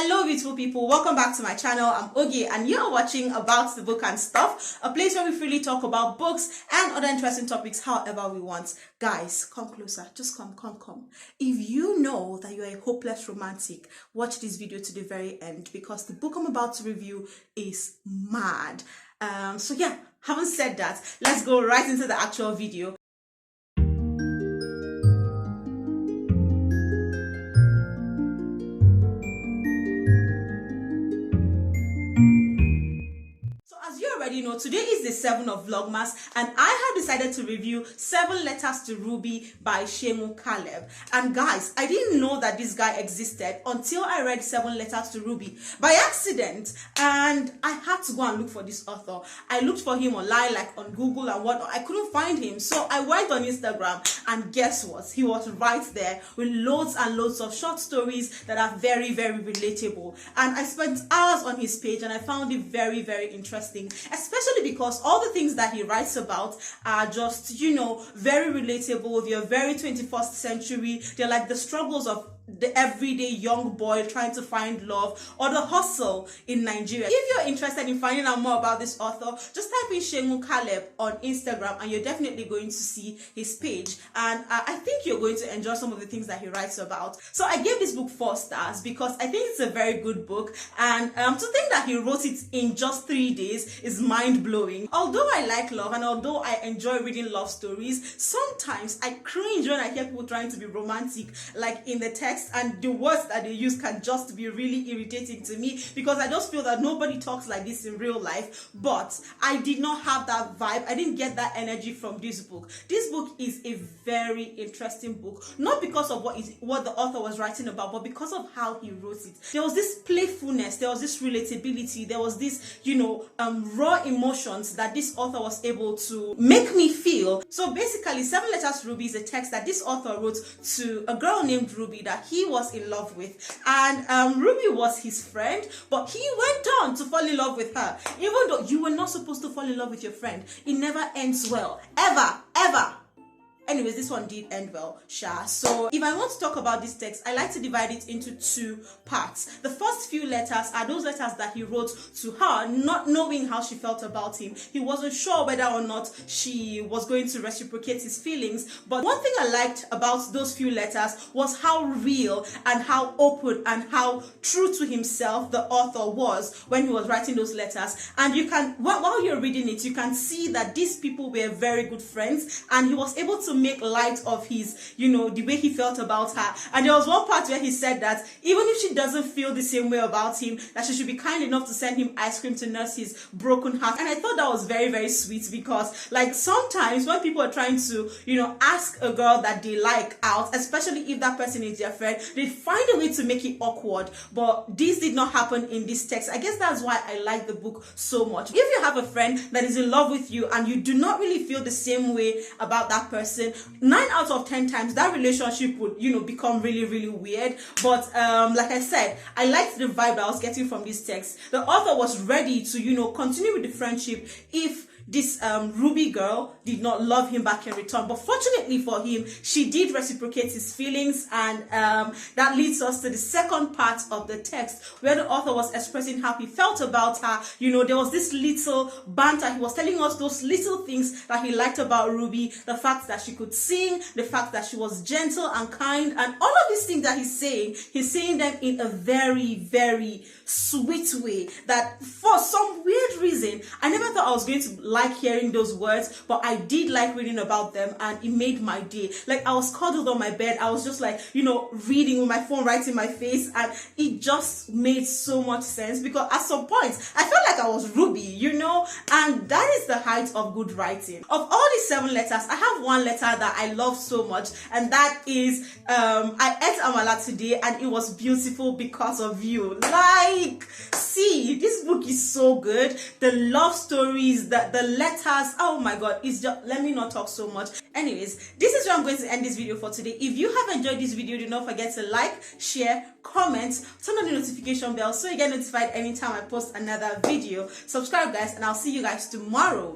Hello beautiful people, welcome back to my channel. I'm Oge and you're watching About the Book and Stuff, a place where we freely talk about books and other interesting topics however we want. Guys, come closer, just come. If you know that you're a hopeless romantic, watch this video to the very end because the book I'm about to review is mad. So yeah, having said that, let's go right into the actual video. You know, today is the 7th of Vlogmas and I have decided to review 7 Letters to Ruby by Seun. And guys, I didn't know that this guy existed until I read 7 Letters to Ruby by accident, and I had to go and look for this author. I looked for him online, like on Google and whatnot. I couldn't find him, so I went on Instagram and guess what? He was right there with loads and loads of short stories that are very, very relatable. And I spent hours on his page and I found it very, very interesting, especially because all the things that he writes about are just, you know, very relatable. They're very 21st century. They're like the struggles of the everyday young boy trying to find love or the hustle in Nigeria. If you're interested in finding out more about this author, just type in Seun on Instagram and you're definitely going to see his page, and I think you're going to enjoy some of the things that he writes about. So I gave this book 4 stars because I think it's a very good book, and to think that he wrote it in just 3 days is mind-blowing. Although I like love and although I enjoy reading love stories, sometimes I cringe when I hear people trying to be romantic like in the text, and the words that they use can just be really irritating to me because I just feel that nobody talks like this in real life. But I did not have that vibe. I didn't get that energy from this book. This book is a very interesting book, not because of what the author was writing about, but because of how he wrote it. There was this playfulness, there was this relatability, there was this, you know, raw emotions that this author was able to make me feel. So basically, 7 Letters to Ruby is a text that this author wrote to a girl named Ruby that he was in love with, and Ruby was his friend, but he went on to fall in love with her. Even though you were not supposed to fall in love with your friend, it never ends well, ever. Anyways, this one did end well, sha. So if I want to talk about this text, I like to divide it into 2 parts. The first few letters are those letters that he wrote to her, not knowing how she felt about him. He wasn't sure whether or not she was going to reciprocate his feelings. But one thing I liked about those few letters was how real and how open and how true to himself the author was when he was writing those letters. And you can, while you're reading it, you can see that these people were very good friends, and he was able to make light of his, you know, the way he felt about her. And there was one part where he said that even if she doesn't feel the same way about him, that she should be kind enough to send him ice cream to nurse his broken heart. And I thought that was very, very sweet because, like, sometimes when people are trying to, you know, ask a girl that they like out, especially if that person is their friend, they find a way to make it awkward. But this did not happen in this text. I guess that's why I like the book so much. If you have a friend that is in love with you and you do not really feel the same way about that person, 9 out of 10 times that relationship would, you know, become really, really weird. But like I said, I liked the vibe I was getting from this text. The author was ready to, you know, continue with the friendship if this Ruby girl did not love him back in return. But fortunately for him, she did reciprocate his feelings, and that leads us to the second part of the text where the author was expressing how he felt about her. You know, there was this little banter. He was telling us those little things that he liked about Ruby, the fact that she could sing, the fact that she was gentle and kind, and all of these things that he's saying them in a very, very sweet way that for some weird reason, I never thought I was going to like hearing those words, but I did like reading about them, and it made my day. Like, I was cuddled on my bed, I was just like, you know, reading with my phone right in my face, and it just made so much sense because at some points I felt like I was Ruby, you know, and that is the height of good writing. Of all these 7 letters, I have one letter that I love so much, and that is I ate amala today and it was beautiful because of you. Like, see, this book is so good. The love stories, the letters, oh my god, it's just, let me not talk so much. Anyways, this is where I'm going to end this video for today. If you have enjoyed this video, do not forget to like, share, comment, turn on the notification bell so you get notified anytime I post another video. Subscribe guys, and I'll see you guys tomorrow.